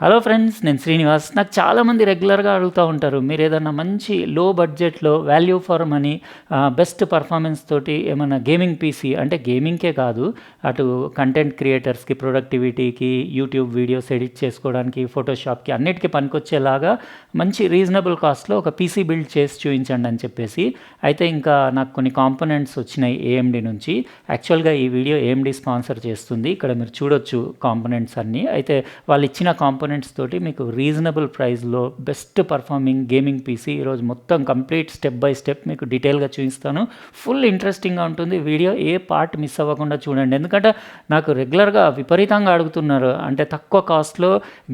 Hello friends, నేను శ్రీనివాస్. నాకు చాలామంది రెగ్యులర్గా అడుగుతూ ఉంటారు, మీరు ఏదన్నా మంచి లో బడ్జెట్లో value for money best performance తోటి ఏమన్నా గేమింగ్ పీసీ, అంటే గేమింగ్కే కాదు, అటు కంటెంట్ క్రియేటర్స్కి, ప్రొడక్టివిటీకి, యూట్యూబ్ వీడియోస్ ఎడిట్ చేసుకోవడానికి, ఫోటోషాప్కి అన్నిటికీ పనికొచ్చేలాగా మంచి రీజనబుల్ కాస్ట్లో ఒక పీసీ బిల్డ్ చేసి చూపించండి అని చెప్పేసి. అయితే ఇంకా నాకు కొన్ని కాంపోనెంట్స్ వచ్చినాయి ఏఎండి నుంచి. యాక్చువల్గా ఈ వీడియో ఏఎండి స్పాన్సర్ చేస్తుంది. ఇక్కడ మీరు చూడొచ్చు కాంపోనెంట్స్ అన్నీ. అయితే వాళ్ళు ఇచ్చిన కాంపోనెంట్స్ తోటి మీకు రీజనబుల్ ప్రైస్లో బెస్ట్ పర్ఫార్మింగ్ గేమింగ్ పీసీ ఈరోజు మొత్తం కంప్లీట్ స్టెప్ బై స్టెప్ మీకు డీటెయిల్గా చూపిస్తాను. ఫుల్ ఇంట్రెస్టింగ్గా ఉంటుంది వీడియో, ఏ పార్ట్ మిస్ అవ్వకుండా చూడండి. ఎందుకంటే నాకు రెగ్యులర్గా విపరీతంగా అడుగుతున్నారు, అంటే తక్కువ కాస్ట్లో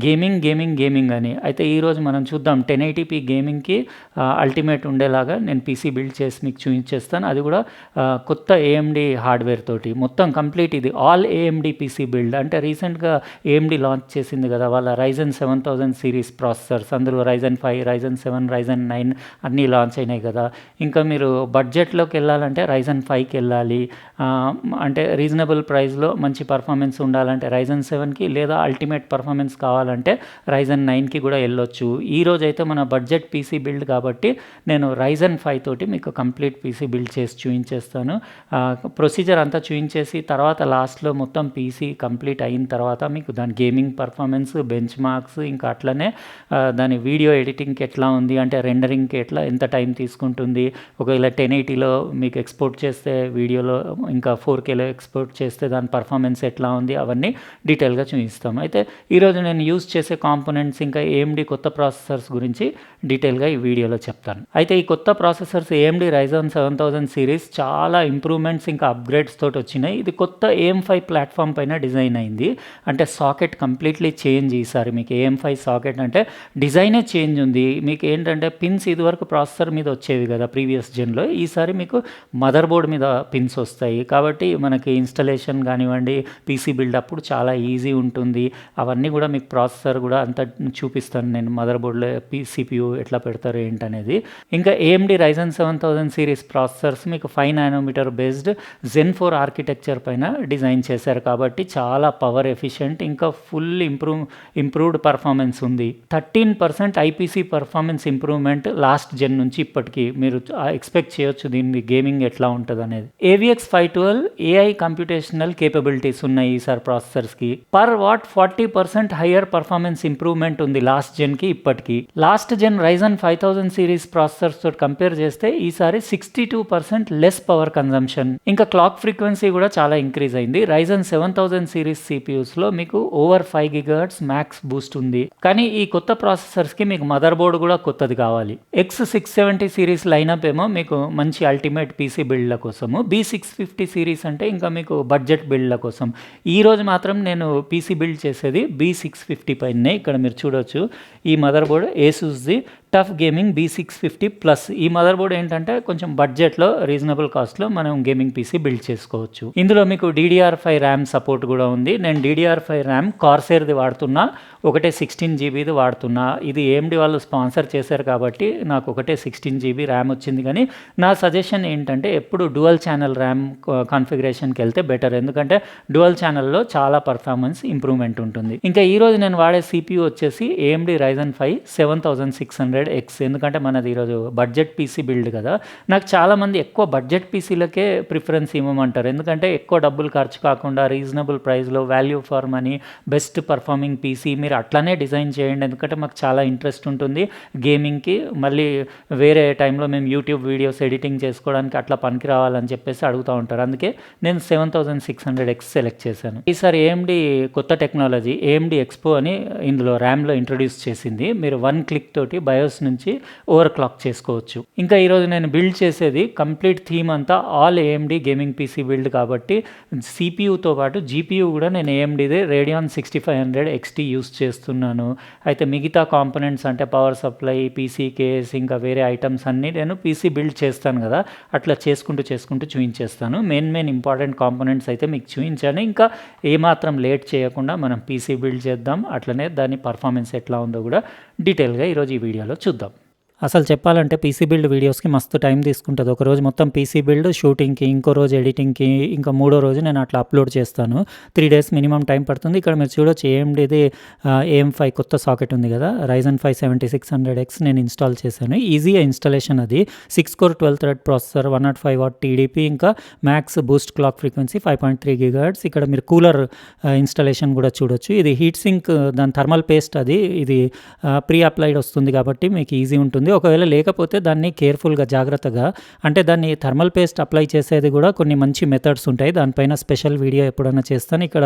గేమింగ్ అని. అయితే ఈరోజు మనం చూద్దాం 1080p గేమింగ్కి అల్టిమేట్ ఉండేలాగా నేను పీసీ బిల్డ్ చేసి మీకు చూపించేస్తాను. అది కూడా కొత్త ఏఎండి హార్డ్వేర్ తోటి మొత్తం కంప్లీట్. ఇది ఆల్ ఏఎండి పీసీ బిల్డ్. అంటే రీసెంట్గా ఏఎండి లాంచ్ చేసింది కదా వాళ్ళ Ryzen 7000 సిరీస్ ప్రాసెసర్స్, అందులో Ryzen 5, Ryzen 7, Ryzen 9 అన్నీ లాంచ్ అయినాయి కదా. ఇంకా మీరు బడ్జెట్లోకి వెళ్ళాలంటే Ryzen 5కి వెళ్ళాలి. అంటే రీజనబుల్ ప్రైస్లో మంచి పర్ఫార్మెన్స్ ఉండాలంటే Ryzen 7కి, లేదా అల్టిమేట్ పర్ఫార్మెన్స్ కావాలంటే Ryzen 9కి కూడా వెళ్ళొచ్చు. ఈరోజు అయితే మన బడ్జెట్ పీసీ బిల్డ్ కాబట్టి నేను Ryzen 5 తోటి మీకు కంప్లీట్ పీసీ బిల్డ్ చేసి చూపించేస్తాను. ప్రొసీజర్ అంతా చూపించేసి తర్వాత లాస్ట్లో మొత్తం పీసీ కంప్లీట్ అయిన తర్వాత మీకు దాని గేమింగ్ పర్ఫార్మెన్స్, బెంచ్ మార్క్స్, ఇంకా అట్లనే దాని వీడియో ఎడిటింగ్కి ఎట్లా ఉంది, అంటే రెండరింగ్కి ఎంత టైం తీసుకుంటుంది, ఒకవేళ 1080లో మీకు ఎక్స్పోర్ట్ చేస్తే వీడియోలో, ఇంకా 4Kలో ఎక్స్పోర్ట్ చేస్తే దాని పర్ఫార్మెన్స్ ఎట్లా ఉంది, అవన్నీ డీటెయిల్గా చూపిస్తాం. అయితే ఈరోజు నేను యూజ్ చేసే కాంపోనెంట్స్, ఇంకా ఏఎండి కొత్త ప్రాసెసర్స్ గురించి డీటెయిల్గా ఈ వీడియోలో చెప్తాను. అయితే ఈ కొత్త ప్రాసెసర్స్ ఏఎండి Ryzen 7000 సిరీస్ చాలా ఇంప్రూవ్మెంట్స్ ఇంకా అప్గ్రేడ్స్ తోటి వచ్చినాయి. ఇది కొత్త AM5 ప్లాట్ఫామ్ పైన డిజైన్ అయింది. అంటే సాకెట్ కంప్లీట్లీ చేంజ్. ఈసారి మీకు AM5 సాకెట్ అంటే డిజైనే చేంజ్ ఉంది. మీకు ఏంటంటే పిన్స్ ఇదివరకు ప్రాసెసర్ మీద వచ్చేవి కదా ప్రీవియస్ జెన్లో, ఈసారి మీకు మదర్ బోర్డ్ మీద పిన్స్ వస్తాయి. కాబట్టి మనకి ఇన్స్టలేషన్ కానివ్వండి, పీసీ బిల్డ్ అప్పుడు చాలా ఈజీ ఉంటుంది. అవన్నీ కూడా మీకు ప్రాసెసర్ కూడా అంతా చూపిస్తాను నేను, మదర్ బోర్డ్లో CPU ఎట్లా పెడతారు ఏంటనేది. ఇంకా AMD Ryzen 7000 సిరీస్ ప్రాసెసర్స్ మీకు 5nm బేస్డ్ Zen 4 ఆర్కిటెక్చర్ పైన డిజైన్ చేశారు కాబట్టి చాలా పవర్ ఎఫిషియెంట్, ఇంకా ఫుల్ ఇంప్రూవ్డ్ పర్ఫార్మెన్స్ ఉంది. 13% ఐపీసీ పర్ఫార్మెన్స్ ఇంప్రూవ్మెంట్ లాస్ట్ జెన్ నుంచి ఇప్పటికీ మీరు ఎక్స్పెక్ట్ చేయొచ్చు దీని గేమింగ్ ఎట్లా ఉంటుంది అనేది. AVX 512 AI కంప్యూటేషనల్ కేపబిలిటీస్ ఉన్నాయి ఈసారి ప్రాసెసర్స్కి. Per watt 40% higher performance improvement ఉంది లాస్ట్ జెన్కి ఇప్పటికీ. Last gen Ryzen 5000 series processors తోటి కంపేర్ చేస్తే ఈసారి 62% లెస్ పవర్ కన్జంప్షన్. ఇంకా క్లాక్ ఫ్రీక్వెన్సీ కూడా చాలా ఇంక్రీజ్ అయింది. Ryzen 7000 సిరీస్ CPUస్లో మీకు ఓవర్ 5 GHz మ్యాక్స్ బూస్ట్ ఉంది. కానీ ఈ కొత్త ప్రాసెసర్స్కి మీకు మదర్ బోర్డు కూడా కొత్తది కావాలి. X670 సిరీస్ లైనప్ ఏమో మీకు మంచి అల్టిమేట్ పీసీ బిల్డ్ల కోసము, B650 సిరీస్ అంటే ఇంకా మీకు బడ్జెట్ బిల్డ్ల కోసం. ఈరోజు మాత్రం నేను పీసీ బిల్డ్ చేసేది B650 పైనే. ఇక్కడ మీరు చూడొచ్చు ఈ మదర్ బోర్డు ఏసూస్ది టఫ్ గేమింగ్ B650 ప్లస్. ఈ మదర్ బోర్డ్ ఏంటంటే కొంచెం బడ్జెట్లో రీజనబుల్ కాస్ట్లో మనం గేమింగ్ పీసీ బిల్డ్ చేసుకోవచ్చు. ఇందులో మీకు DDR5 ర్యామ్ సపోర్ట్ కూడా ఉంది. నేను DDR5 ర్యామ్ కార్సెర్ది వాడుతున్నా, ఒకటే 16GB వాడుతున్నా. ఇది AMD వాళ్ళు స్పాన్సర్ చేశారు కాబట్టి నాకు ఒకటే 16GB ర్యామ్ వచ్చింది. కానీ నా సజెషన్ ఏంటంటే ఎప్పుడు డ్యువల్ ఛానల్ ర్యామ్ కాన్ఫిగరేషన్కి వెళ్తే బెటర్, ఎందుకంటే డ్యువల్ ఛానల్లో చాలా పర్ఫార్మెన్స్ ఇంప్రూవ్మెంట్ ఉంటుంది. ఇంకా ఈరోజు నేను వాడే CPU వచ్చేసి AMD Ryzen 5 7600X. ఎందుకంటే మనది ఈరోజు బడ్జెట్ పీసీ బిల్డ్ కదా. నాకు చాలామంది ఎక్కువ బడ్జెట్ పీసీలకే ప్రిఫరెన్స్ ఇవ్వమంటారు, ఎందుకంటే ఎక్కువ డబ్బులు ఖర్చు కాకుండా రీజనబుల్ ప్రైస్లో value for money best performing PC మీరు అట్లానే డిజైన్ చేయండి. ఎందుకంటే మాకు చాలా ఇంట్రెస్ట్ ఉంటుంది గేమింగ్కి. మళ్ళీ వేరే టైంలో మేము యూట్యూబ్ వీడియోస్ ఎడిటింగ్ చేసుకోవడానికి అట్లా పనికి రావాలని చెప్పేసి అడుగుతూ ఉంటారు. అందుకే నేను 7600X సెలెక్ట్ చేశాను. ఈసారి AMD కొత్త టెక్నాలజీ AMD ఎక్స్పో అని ఇందులో ర్యామ్లో ఇంట్రొడ్యూస్ చేసింది. మీరు 1 క్లిక్ తోటి బయోస్ నుంచి ఓవర్ క్లాక్ చేసుకోవచ్చు. ఇంకా ఈరోజు నేను బిల్డ్ చేసేది కంప్లీట్ థీమ్ అంతా all AMD gaming PC build కాబట్టి CPUతో పాటు GPU కూడా నేను AMDదే Radeon 6500 XT యూస్ చేస్తున్నాను. అయితే మిగతా కాంపోనెంట్స్ అంటే పవర్ సప్లై, పీసీ కేస్, ఇంకా వేరే ఐటమ్స్ అన్నీ నేను పీసీ బిల్డ్ చేస్తాను కదా, అట్లా చేసుకుంటూ చూపించేస్తాను. మెయిన్ ఇంపార్టెంట్ కాంపోనెంట్స్ అయితే మీకు చూపించాను. ఇంకా ఏమాత్రం లేట్ చేయకుండా మనం పీసీ బిల్డ్ చేద్దాం. అట్లనే దాని పర్ఫార్మెన్స్ ఎట్లా ఉందో కూడా డీటెయిల్గా ఈరోజు ఈ వీడియోలో చూద్దాం. అసలు చెప్పాలంటే పీసీ బిల్డ్ వీడియోస్‌కి మస్తు టైం తీసుకుంటది. ఒకరోజు మొత్తం పీసీ బిల్డ్, షూటింగ్‌కి, ఇంకో రోజు ఎడిటింగ్‌కి, ఇంకా మూడో రోజు నేను అట్లా అప్‌లోడ్ చేస్తాను. 3 డేస్ మినిమమ్ టైం పడుతుంది. ఇక్కడ మీరు చూడొచ్చు ఏఎండీది AM5 కొత్త సాకెట్ ఉంది కదా! Ryzen 5 7600X నేను ఇన్‌స్టాల్ చేశాను. ఈజీ ఇన్‌స్టాలేషన్ అది. 6 core 12 thread processor, 105 watt TDP, ఇంకా max boost clock frequency 5.3 gigahertz. ఇక్కడ మీరు కూలర్ ఇన్‌స్టాలేషన్ కూడా చూడొచ్చు. ఇది హీట్ సింక్ దాని థర్మల్ పేస్ట్ అది. ఇది ప్రీ అప్లైడ్ వస్తుంది కాబట్టి మీకు ఈజీ ఉంటుంది. ఒకవేళ లేకపోతే దాన్ని కేర్ఫుల్గా జాగ్రత్తగా అంటే దాన్ని థర్మల్ పేస్ట్ అప్లై చేసేది కూడా కొన్ని మంచి మెథడ్స్ ఉంటాయి. దానిపైన స్పెషల్ వీడియో ఎప్పుడైనా చేస్తాను. ఇక్కడ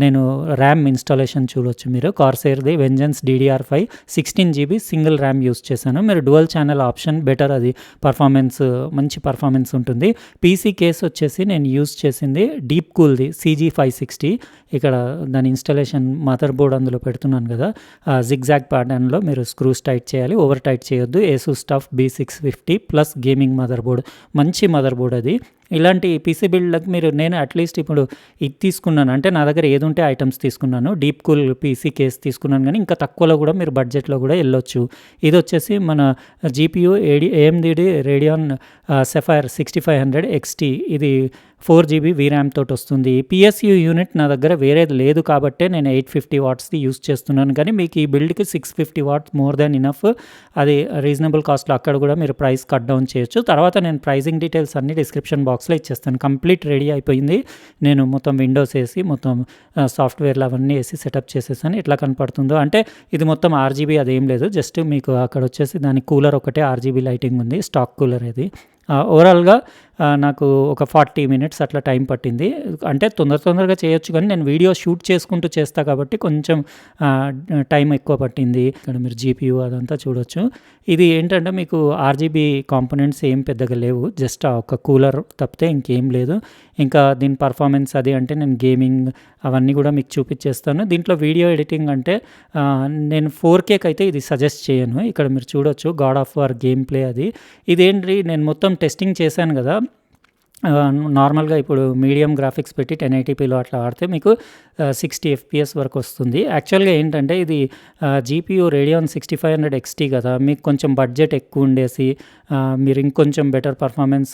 నేను ర్యామ్ ఇన్స్టాలేషన్ చూడొచ్చు మీరు. కార్సైర్ది vengeance DDR5 16 GB single RAM use చేశాను. మీరు డ్యువల్ ఛానల్ ఆప్షన్ బెటర్, అది పర్ఫార్మెన్స్ మంచి పర్ఫార్మెన్స్ ఉంటుంది. పీసీ కేస్ వచ్చేసి నేను యూస్ చేసింది డీప్ కూల్ది CG560. ఇక్కడ దాని ఇన్స్టాలేషన్ మదర్ బోర్డ్ అందులో పెడుతున్నాను కదా, జిగ్జాగ్ ప్యాటర్న్లో మీరు స్క్రూస్ టైట్ చేయాలి, ఓవర్ టైట్ చేయొద్దు. Asus tough B650 plus gaming mother board, మంచి మదర్ బోర్డ్ అది. ఇలాంటి పీసీ బిల్డ్లకు నేను అట్లీస్ట్ ఇప్పుడు ఇది తీసుకున్నాను అంటే నా దగ్గర ఏది ఉంటే ఐటమ్స్ తీసుకున్నాను. డీప్ కూల్ పీసీ కేస్ తీసుకున్నాను, కానీ ఇంకా తక్కువలో కూడా మీరు బడ్జెట్లో కూడా వెళ్ళొచ్చు. ఇది వచ్చేసి మన GPU AMD Radeon Sapphire 6500 XT. ఇది 4 GB VRAM తోటి వస్తుంది. PSU యూనిట్ నా దగ్గర వేరేది లేదు కాబట్టే నేను 850 వాట్స్ది యూస్ చేస్తున్నాను, కానీ మీకు ఈ బిల్డ్కి 650 వాట్స్ మోర్ దాన్ ఇనఫ్. అది రీజనబుల్ కాస్ట్లో అక్కడ కూడా మీరు ప్రైస్ కట్ డౌన్ చేయొచ్చు. తర్వాత నేను ప్రైజింగ్ డీటెయిల్స్ అన్ని డిస్క్రిప్షన్ బాక్స్లో ఇచ్చేస్తాను. కంప్లీట్ రెడీ అయిపోయింది. నేను మొత్తం విండోస్ వేసి మొత్తం సాఫ్ట్వేర్లు అవన్నీ వేసి సెటప్ చేసేసాను. ఎట్లా కనపడుతుందో అంటే ఇది మొత్తం RGB అదేం లేదు, జస్ట్ మీకు అక్కడ వచ్చేసి దాని కూలర్ ఒకటే RGB లైటింగ్ ఉంది, స్టాక్ కూలర్ ఇది. ఓవరాల్గా నాకు ఒక 40 మినిట్స్ అట్లా టైం పట్టింది. అంటే తొందరగా చేయొచ్చు, కానీ నేను వీడియో షూట్ చేసుకుంటూ చేస్తా కాబట్టి కొంచెం టైం ఎక్కువ పట్టింది. ఇక్కడ మీరు GPU అదంతా చూడొచ్చు. ఇది ఏంటంటే మీకు RGB కాంపోనెంట్స్ ఏం పెద్దగా లేవు, జస్ట్ ఒక కూలర్ తప్పితే ఇంకేం లేదు. ఇంకా దీని పర్ఫార్మెన్స్ అది అంటే నేను గేమింగ్ అవన్నీ కూడా మీకు చూపించేస్తాను. దీంట్లో వీడియో ఎడిటింగ్ అంటే నేను 4Kకి అయితే ఇది సజెస్ట్ చేయను. ఇక్కడ మీరు చూడొచ్చు God of war game play అది. ఇదేంటి నేను మొత్తం టెస్టింగ్ చేశాను కదా, నార్మల్గా ఇప్పుడు మీడియం గ్రాఫిక్స్ పెట్టి 1080pలో అట్లా ఆడితే మీకు 60 FPS వరకు వస్తుంది. యాక్చువల్గా ఏంటంటే ఇది GPU Radeon 6500 XT కదా, మీకు కొంచెం బడ్జెట్ ఎక్కువ ఉండేసి మీరు ఇంకొంచెం బెటర్ పర్ఫార్మెన్స్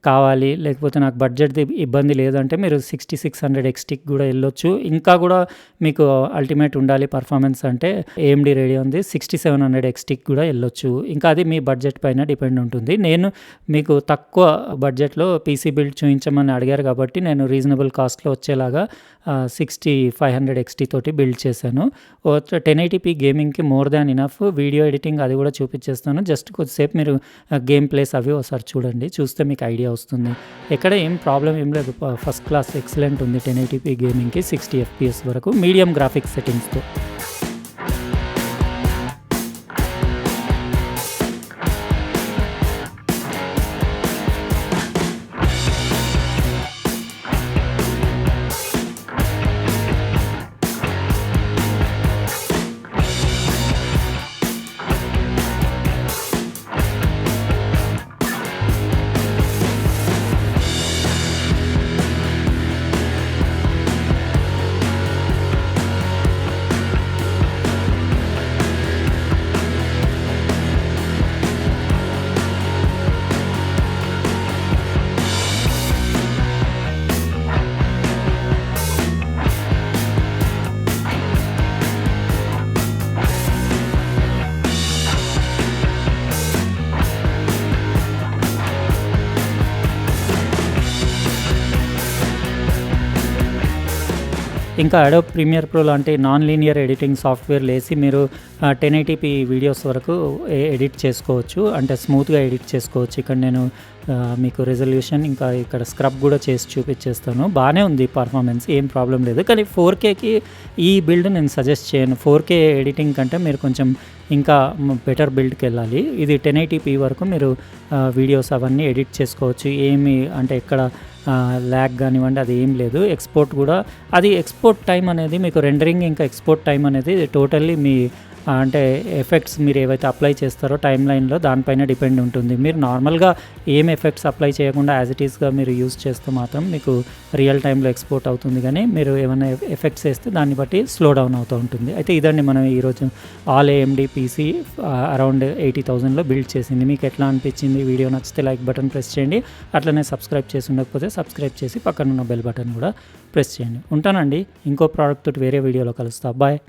కావాలి, లేకపోతే నాకు బడ్జెట్ది ఇబ్బంది లేదంటే మీరు 6600 XTకి కూడా వెళ్ళొచ్చు. ఇంకా కూడా మీకు అల్టిమేట్ ఉండాలి పర్ఫార్మెన్స్ అంటే AMD Radeonది 6700 XTకి కూడా వెళ్ళొచ్చు. ఇంకా అది మీ బడ్జెట్ పైన డిపెండ్ ఉంటుంది. నేను మీకు తక్కువ బడ్జెట్లో పీసీ బిల్డ్ చూపించమని అడిగారు కాబట్టి నేను రీజనబుల్ కాస్ట్లో వచ్చేలాగా 6500 XT తోటి బిల్డ్ చేశాను. 1080p గేమింగ్కి more than enough. Video editing అది కూడా చూపించేస్తాను. జస్ట్ కొద్దిసేపు మీరు గేమ్ ప్లేస్ అవి ఒకసారి చూడండి, చూస్తే మీకు ఐడియా వస్తుంది. ఎక్కడ ఏం ప్రాబ్లం ఏం లేదు, ఫస్ట్ క్లాస్ ఎక్సలెంట్ ఉంది 1080p గేమింగ్కి 60 FPS వరకు మీడియం గ్రాఫిక్స్ సెట్టింగ్స్తో. ఇంకా అడోబ్ ప్రీమియర్ ప్రో లాంటి నాన్ లీనియర్ ఎడిటింగ్ సాఫ్ట్వేర్లు వేసి మీరు 1080p వీడియోస్ వరకు ఎడిట్ చేసుకోవచ్చు, అంటే స్మూత్గా ఎడిట్ చేసుకోవచ్చు. ఇక్కడ నేను మీకు రెజల్యూషన్ ఇంకా ఇక్కడ స్క్రబ్ కూడా చేసి చూపించేస్తాను. బాగానే ఉంది పర్ఫార్మెన్స్, ఏం ప్రాబ్లం లేదు. కానీ 4Kకి ఈ బిల్డ్ నేను సజెస్ట్ చేయను. 4K ఎడిటింగ్ కంటే మీరు కొంచెం ఇంకా బెటర్ బిల్డ్కి వెళ్ళాలి. ఇది 1080p వరకు మీరు వీడియోస్ అవన్నీ ఎడిట్ చేసుకోవచ్చు. ఏమి అంటే ఎక్కడ ల్యాగ్ కానివ్వండి అది ఏం లేదు. ఎక్స్పోర్ట్ కూడా అది ఎక్స్పోర్ట్ టైం అనేది మీకు రెండరింగ్ ఇంకా ఎక్స్పోర్ట్ టైం అనేది టోటల్లీ మీ అంటే ఎఫెక్ట్స్ మీరు ఏవైతే అప్లై చేస్తారో టైమ్ లైన్లో దానిపైన డిపెండ్ ఉంటుంది. మీరు నార్మల్గా ఏం ఎఫెక్ట్స్ అప్లై చేయకుండా యాజ్ ఇట్ ఈస్గా మీరు యూస్ చేస్తే మాత్రం మీకు రియల్ టైంలో ఎక్స్పోర్ట్ అవుతుంది, కానీ మీరు ఏమైనా ఎఫెక్ట్స్ వేస్తే దాన్ని బట్టి స్లో డౌన్ అవుతూ ఉంటుంది. అయితే ఇదండి మనం ఈరోజు ఆల్ AMD PC అరౌండ్ 80,000లో బిల్డ్ చేసింది. మీకు ఎట్లా అనిపించింది? వీడియో నచ్చితే లైక్ బటన్ ప్రెస్ చేయండి. అట్లనే సబ్స్క్రైబ్ చేసి ఉండకపోతే సబ్స్క్రైబ్ చేసి పక్కన ఉన్న బెల్ బటన్ కూడా ప్రెస్ చేయండి. ఉంటానండి, ఇంకో ప్రోడక్ట్ తోటి వేరే వీడియోలో కలుస్తా. బాయ్.